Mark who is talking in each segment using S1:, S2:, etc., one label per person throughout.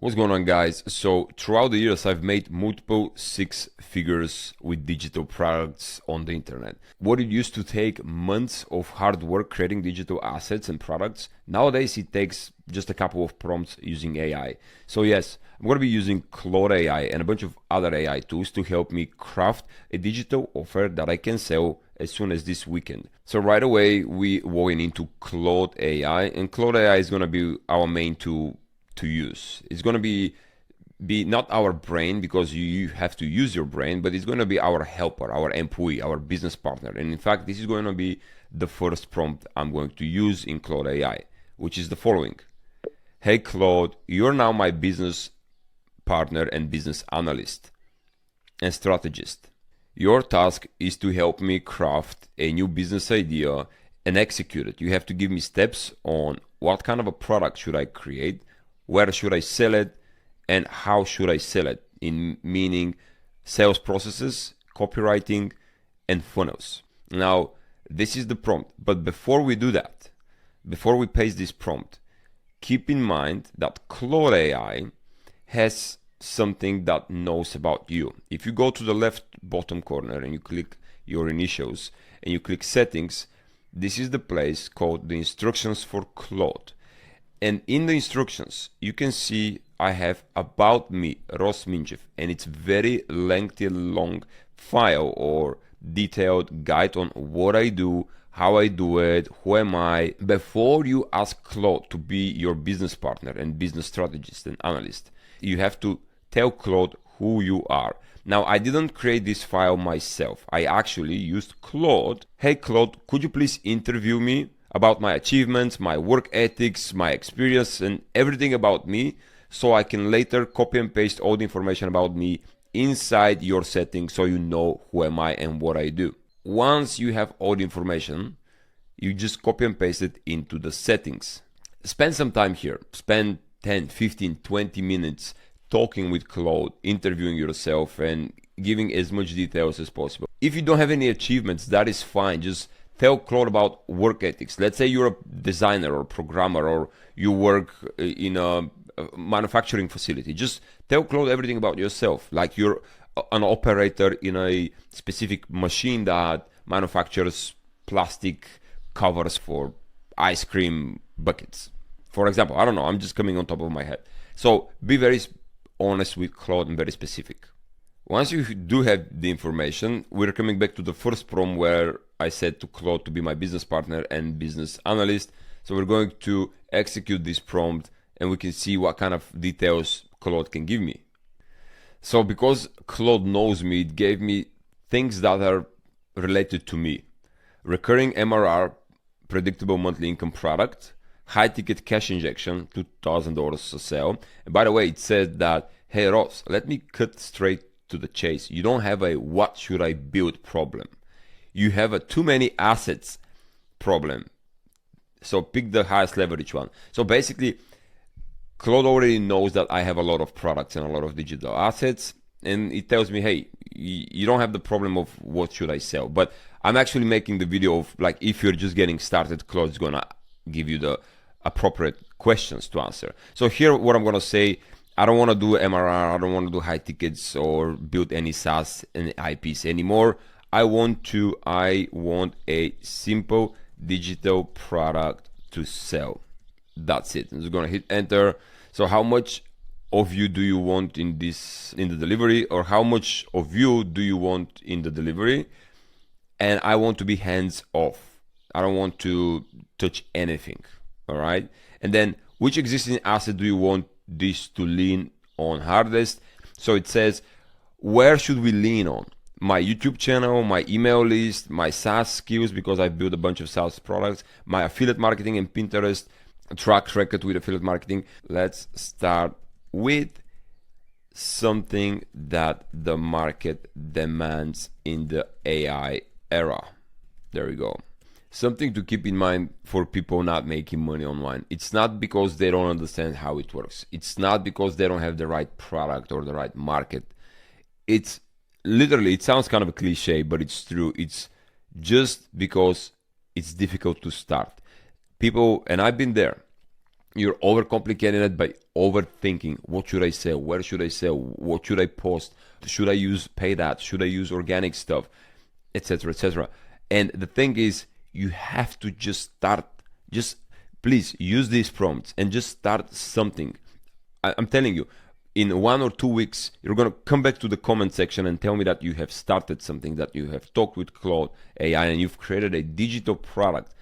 S1: What's going on, guys? So throughout the years, I've made multiple six figures with digital products on the internet. What it used to take months of hard work creating digital assets and products, nowadays it takes just a couple of prompts using AI. So yes, I'm going to be using Claude AI and a bunch of other AI tools to help me craft a digital offer that I can sell as soon as this weekend. So right away, we went into Claude AI, and Claude AI is going to be our main tool to use. It's going to be not our brain, because you have to use your brain, but it's going to be our helper, our employee, our business partner. And in fact, this is going to be the first prompt I'm going to use in Claude AI, which is the following. Hey Claude, you're now my business partner and business analyst and strategist. Your task is to help me craft a new business idea and execute it. You have to give me steps on what kind of a product should I create, where should I sell it, and how should I sell it, in meaning sales processes, copywriting, and funnels. Now, this is the prompt. But before we do that, before we paste this prompt, keep in mind that Claude AI has something that knows about you. If you go to the left bottom corner and you click your initials and you click settings, this is the place called the instructions for Claude. And in the instructions, you can see I have about me, Ross Minchev, and it's very lengthy, long file or detailed guide on what I do, how I do it, who am I. Before you ask Claude to be your business partner and business strategist and analyst, you have to tell Claude who you are. Now, I didn't create this file myself. I actually used Claude. Hey Claude, could you please interview me about my achievements, my work ethics, my experience, and everything about me, so I can later copy and paste all the information about me inside your settings, so you know who am I and what I do. Once you have all the information, you just copy and paste it into the settings. Spend some time here. Spend 10, 15, 20 minutes talking with Claude, interviewing yourself, and giving as much details as possible. If you don't have any achievements, that is fine. Just tell Claude about work ethics. Let's say you're a designer or programmer, or you work in a manufacturing facility. Just tell Claude everything about yourself. Like you're an operator in a specific machine that manufactures plastic covers for ice cream buckets. For example, I don't know, I'm just coming on top of my head. So be very honest with Claude and very specific. Once you do have the information, we're coming back to the first prompt where I said to Claude to be my business partner and business analyst. So we're going to execute this prompt and we can see what kind of details Claude can give me. So because Claude knows me, it gave me things that are related to me. Recurring MRR, predictable monthly income product, high ticket cash injection, $2,000 a sale. And by the way, it said that, hey Ross, let me cut straight to the chase. You don't have a what should I build problem. You have a too many assets problem. So pick the highest leverage one. So basically, Claude already knows that I have a lot of products and a lot of digital assets, and it tells me, hey, you don't have the problem of what should I sell. But I'm actually making the video of, like, if you're just getting started, Claude's gonna give you the appropriate questions to answer. So here, what I'm gonna say, I don't want to do MRR, I don't want to do high tickets or build any SaaS and IPs anymore. I want a simple digital product to sell. That's it. I'm just gonna hit enter. So how much of you do you want in the delivery, or how much of you do you want in the delivery? And I want to be hands off. I don't want to touch anything. All right. And then which existing asset do you want this to lean on hardest? So it says, where should we lean on? My YouTube channel, my email list, my SaaS skills, because I built a bunch of SaaS products, my affiliate marketing and Pinterest, track record with affiliate marketing. Let's start with something that the market demands in the AI era. There we go. Something to keep in mind for people not making money online. It's not because they don't understand how it works. It's not because they don't have the right product or the right market. It's literally, it sounds kind of a cliche, but it's true. It's just because it's difficult to start. People, and I've been there, You're overcomplicating it by overthinking. What should I sell? Where should I sell? What should I post? Should I use paid ads? Should I use organic stuff? Etc. etc. And the thing is, you have to just start. Just please use these prompts and just start something. I'm telling you, in 1 or 2 weeks, you're gonna come back to the comment section and tell me that you have started something, that you have talked with Claude AI, and you've created a digital product,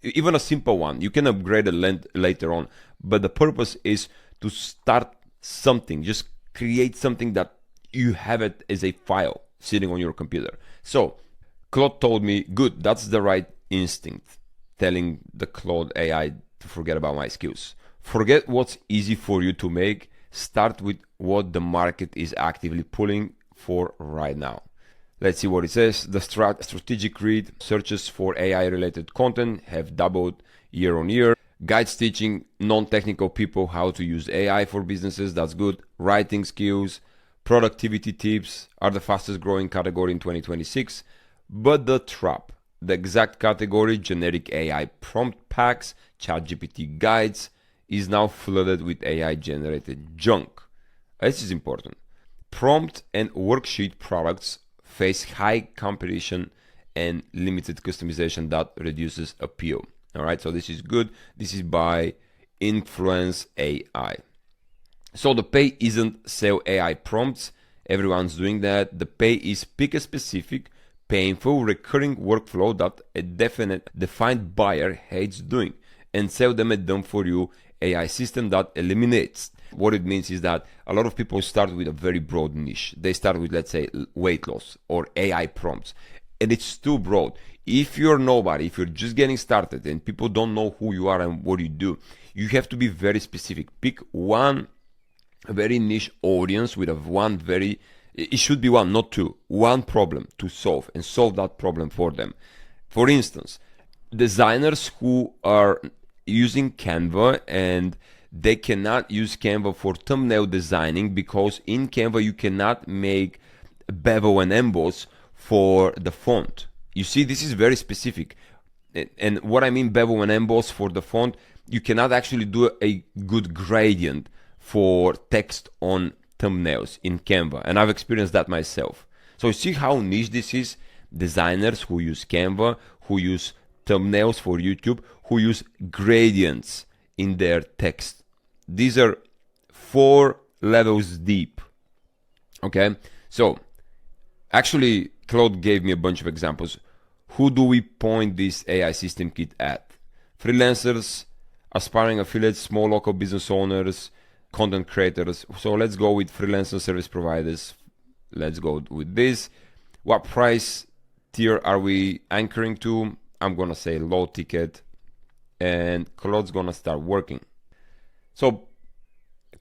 S1: even a simple one. You can upgrade it later on, but the purpose is to start something. Just create something that you have it as a file sitting on your computer. So Claude told me, good, that's the right instinct, telling the Claude AI to forget about my skills. Forget what's easy for you to make. Start with what the market is actively pulling for right now. Let's see what it says. The strategic read searches for AI related content have doubled year on year. Guides teaching non-technical people how to use AI for businesses. That's good. Writing skills, productivity tips are the fastest growing category in 2026. But the trap, the exact category, generic AI prompt packs, ChatGPT guides, is now flooded with AI generated junk. This is important. Prompt and worksheet products face high competition and limited customization that reduces appeal. All right, so this is good. This is by Influence AI. So the pay isn't sell AI prompts. Everyone's doing that. The pay is pick a specific, painful, recurring workflow that a defined buyer hates doing and sell them a done for you AI system that eliminates. What it means is that a lot of people start with a very broad niche. They start with, let's say, weight loss or AI prompts, and it's too broad. If you're nobody, if you're just getting started and people don't know who you are and what you do, you have to be very specific. Pick one very niche audience with it should be one, not two, one problem to solve, and solve that problem for them. For instance, designers who are using Canva and they cannot use Canva for thumbnail designing because in Canva you cannot make bevel and emboss for the font. You see, this is very specific. And what I mean bevel and emboss for the font, you cannot actually do a good gradient for text on thumbnails in Canva. And I've experienced that myself. So you see how niche this is? Designers who use Canva, who use thumbnails for YouTube, who use gradients in their text. These are 4 levels deep. Okay, so actually Claude gave me a bunch of examples. Who do we point this AI system kit at? Freelancers, aspiring affiliates, small local business owners, content creators. So let's go with freelancer service providers. Let's go with this. What price tier are we anchoring to? I'm gonna say low ticket, and Claude's gonna start working. So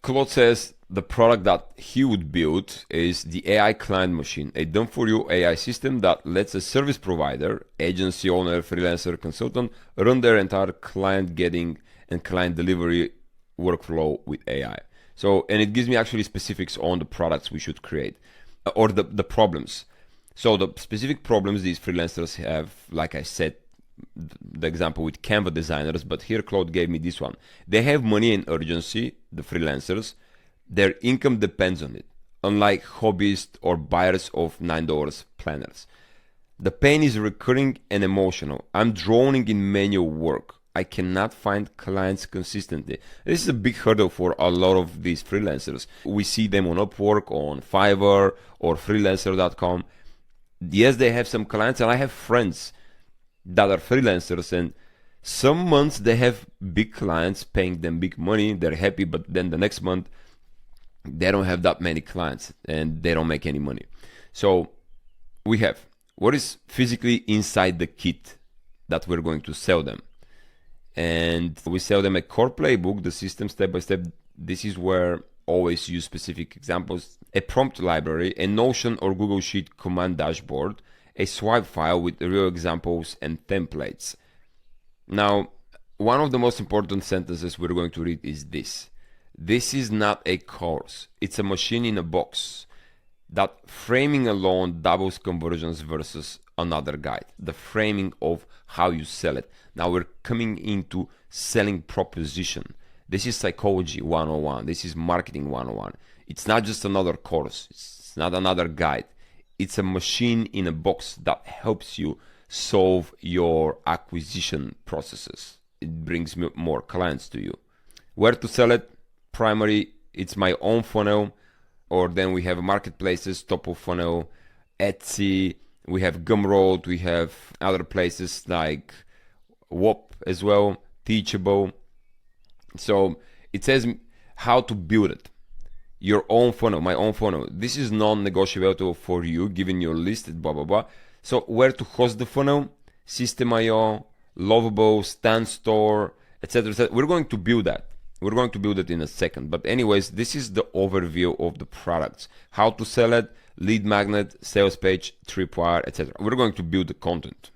S1: Claude says the product that he would build is the AI client machine, a done-for-you AI system that lets a service provider, agency owner, freelancer, consultant run their entire client getting and client delivery workflow with AI. So, and it gives me actually specifics on the products we should create or the problems. So the specific problems these freelancers have, like I said, the example with Canva designers, but here Claude gave me this one. They have money and urgency, the freelancers. Their income depends on it, unlike hobbyists or buyers of $9 planners. The pain is recurring and emotional. I'm drowning in manual work. I cannot find clients consistently. This is a big hurdle for a lot of these freelancers. We see them on Upwork, on Fiverr, or freelancer.com. Yes, they have some clients, and I have friends that are freelancers, and some months they have big clients paying them big money. They're happy, but then the next month they don't have that many clients and they don't make any money. So we have what is physically inside the kit that we're going to sell them. And we sell them a core playbook, the system step by step. This is where always use specific examples, a prompt library, a Notion or Google Sheet command dashboard, a swipe file with real examples and templates. Now, one of the most important sentences we're going to read is this. This is not a course. It's a machine in a box. That framing alone doubles conversions versus another guide. The framing of how you sell it. Now we're coming into selling proposition. This is psychology 101. This is marketing 101. It's not just another course. It's not another guide. It's a machine in a box that helps you solve your acquisition processes. It brings more clients to you. Where to sell it? Primary, it's my own funnel, or then we have marketplaces, top of funnel, Etsy, we have Gumroad, we have other places like Whoop as well, Teachable. So it says how to build it. Your own funnel, my own funnel. This is non-negotiable for you, given your list, blah, blah, blah. So where to host the funnel? System.io, Lovable, Stan Store, etc., etc. We're going to build that. We're going to build it in a second. But anyways, this is the overview of the products. How to sell it, lead magnet, sales page, tripwire, etc. We're going to build the content.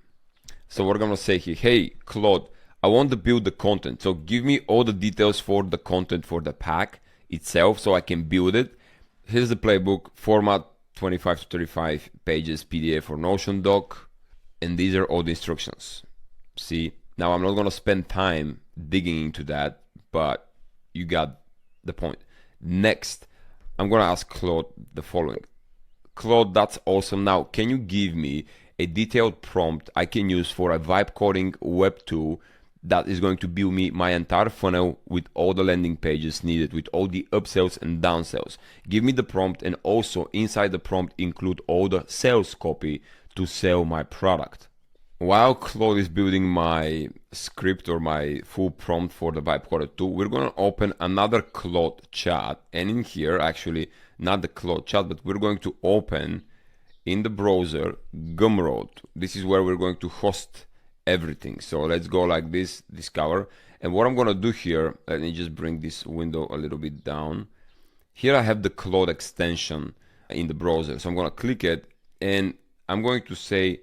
S1: So we're going to say here, hey, Claude, I want to build the content. So give me all the details for the content for the pack itself so I can build it. Here's the playbook, format 25 to 35 pages, PDF or Notion doc. And these are all the instructions. See, now I'm not going to spend time digging into that, but you got the point. Next, I'm going to ask Claude the following. Claude, that's awesome. Now, can you give me a detailed prompt I can use for a vibe coding web tool that is going to build me my entire funnel with all the landing pages needed, with all the upsells and downsells? Give me the prompt, and also inside the prompt include all the sales copy to sell my product. While Claude is building my script or my full prompt for the Vibe Coder 2, we're going to open another Claude chat. And in here, actually, not the Claude chat, but we're going to open in the browser Gumroad. This is where we're going to host everything. So let's go like this, discover. And what I'm going to do here, let me just bring this window a little bit down. Here I have the Claude extension in the browser. So I'm going to click it, and I'm going to say,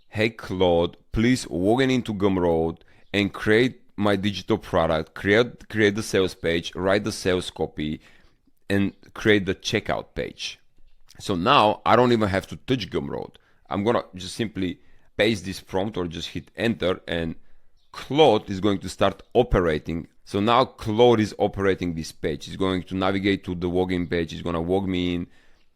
S1: hey Claude, please log into Gumroad and create my digital product, create the sales page, write the sales copy, and create the checkout page. So now I don't even have to touch Gumroad. I'm gonna just simply paste this prompt or just hit enter, and Claude is going to start operating. So now Claude is operating this page. He's going to navigate to the login page. He's gonna log me in.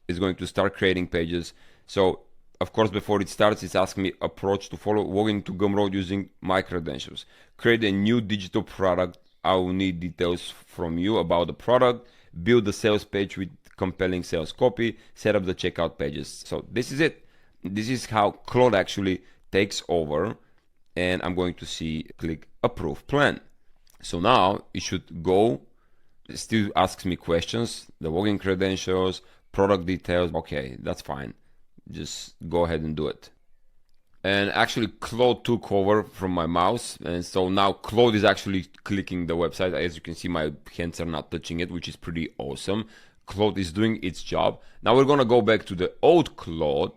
S1: He's going to start creating pages. So of course, before it starts, it's asking me approach to follow. Log into Gumroad using my credentials. Create a new digital product. I will need details from you about the product. Build the sales page with compelling sales copy. Set up the checkout pages. So this is it. This is how Claude actually takes over. And I'm going to click approve plan. So now it should go. It still asks me questions. The login credentials, product details. Okay, that's fine. Just go ahead and do it. And actually Claude took over from my mouse, and so now Claude is actually clicking the website. As you can see, my hands are not touching it, which is pretty awesome. Claude is doing its job. Now we're gonna go back to the old Claude,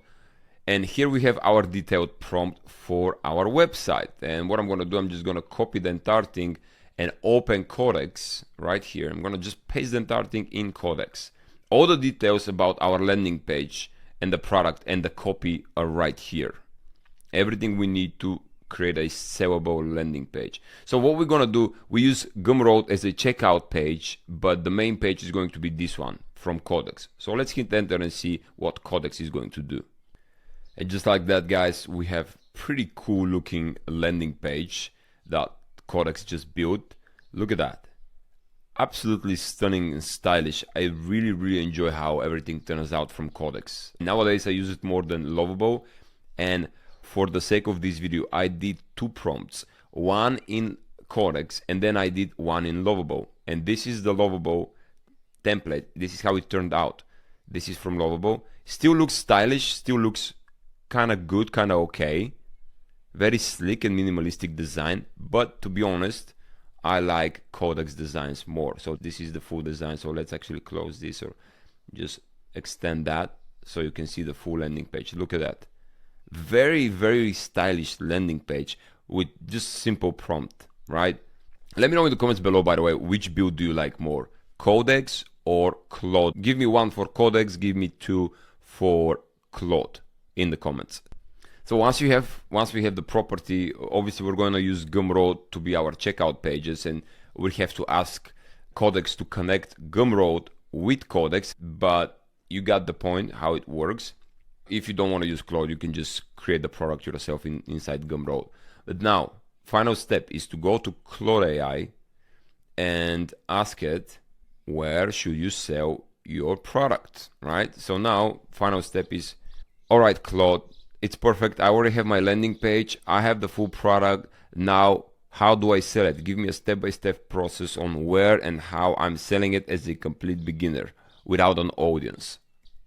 S1: and here we have our detailed prompt for our website. And what I'm gonna do, I'm just gonna copy the entire thing and open Codex right here. I'm gonna just paste the entire thing in Codex. All the details about our landing page and the product and the copy are right here. Everything we need to create a sellable landing page. So what we're gonna do, we use Gumroad as a checkout page, but the main page is going to be this one from Codex. So let's hit enter and see what Codex is going to do. And just like that, guys, we have pretty cool looking landing page that Codex just built. Look at that. Absolutely stunning and stylish. I really enjoy how everything turns out from Codex. Nowadays I use it more than Lovable, and for the sake of this video I did two prompts, one in Codex and then I did one in Lovable. And this is the Lovable template. This is how it turned out. This is from Lovable. Still looks stylish, still looks kind of good, kind of okay. Very slick and minimalistic design, but to be honest, I like Codex designs more. So this is the full design. So let's actually close this or just extend that so you can see the full landing page. Look at that. Very stylish landing page with just simple prompt, right? Let me know in the comments below, by the way, which build do you like more, Codex or Claude? Give me one for Codex, give me two for Claude in the comments. So once we have the property, obviously we're going to use Gumroad to be our checkout pages, and we have to ask Codex to connect Gumroad with Codex, but you got the point how it works. If you don't want to use Claude, you can just create the product yourself inside Gumroad. But now, final step is to go to Claude AI and ask it, where should you sell your product, right? So now, final step is, all right, Claude, it's perfect. I already have my landing page. I have the full product. Now, how do I sell it? Give me a step-by-step process on where and how I'm selling it as a complete beginner without an audience.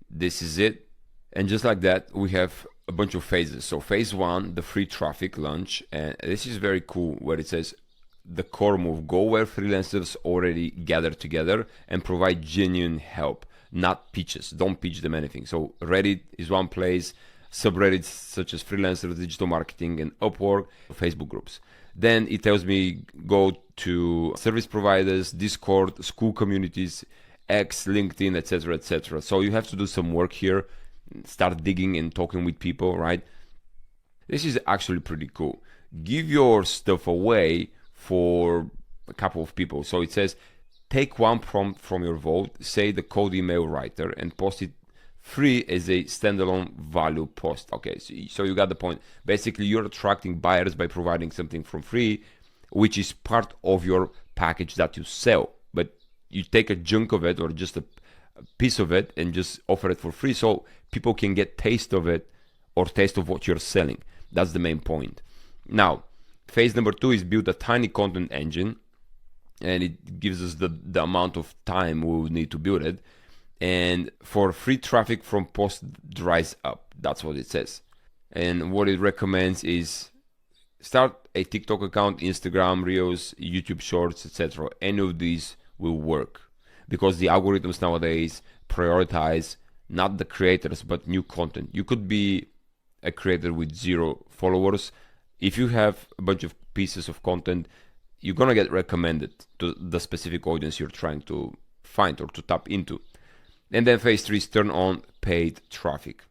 S1: This is it. And just like that, we have a bunch of phases. So phase one, the free traffic launch. And this is very cool where it says the core move, go where freelancers already gather together and provide genuine help, not pitches. Don't pitch them anything. So Reddit is one place, subreddits such as freelancers, digital marketing, and Upwork, Facebook groups. Then it tells me go to service providers, Discord, school communities, X, LinkedIn, etc., etc. So you have to do some work here, start digging and talking with people, right? This is actually pretty cool. Give your stuff away for a couple of people. So it says, take one prompt from your vote, say the code email writer, and post it free as a standalone value post. Okay, so you got the point. Basically, you're attracting buyers by providing something for free, which is part of your package that you sell. But you take a chunk of it or just a piece of it and just offer it for free so people can get taste of it or taste of what you're selling. That's the main point. Now, phase number two is build a tiny content engine, and it gives us the amount of time we would need to build it. And for free traffic from post dries up, that's what it says. And what it recommends is start a TikTok account, Instagram Reels, YouTube Shorts, etc. Any of these will work because the algorithms nowadays prioritize not the creators but new content. You could be a creator with 0 followers. If you have a bunch of pieces of content, you're gonna get recommended to the specific audience you're trying to find or to tap into. And then phase 3 is turn on paid traffic.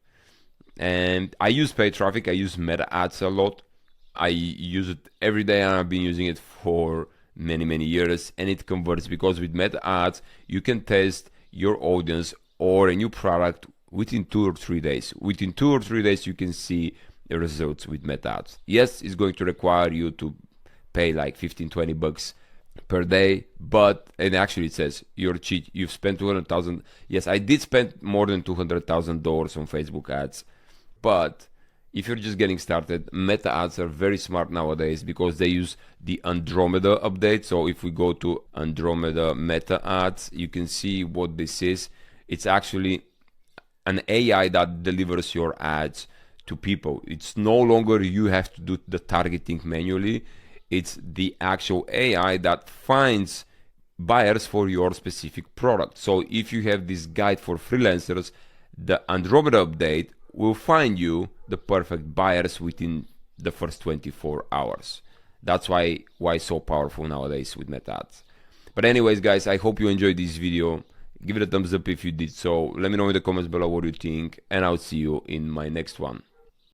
S1: And I use paid traffic. I use meta ads a lot. I use it every day, and I've been using it for many years, and it converts because with meta ads you can test your audience or a new product within 2 or 3 days. Within 2 or 3 days you can see the results with meta ads. Yes, it's going to require you to pay like 15-20 bucks per day, but and actually it says you're cheat, you've spent 200,000. Yes, I did spend more than $200,000 on Facebook ads, but if you're just getting started, meta ads are very smart nowadays because they use the Andromeda update. So if we go to Andromeda meta ads, you can see what this is. It's actually an AI that delivers your ads to people. It's no longer you have to do the targeting manually. It's the actual AI that finds buyers for your specific product. So if you have this guide for freelancers, the Andromeda update will find you the perfect buyers within the first 24 hours. That's why it's so powerful nowadays with meta ads. But anyways, guys, I hope you enjoyed this video. Give it a thumbs up if you did so. Let me know in the comments below what you think, and I'll see you in my next one.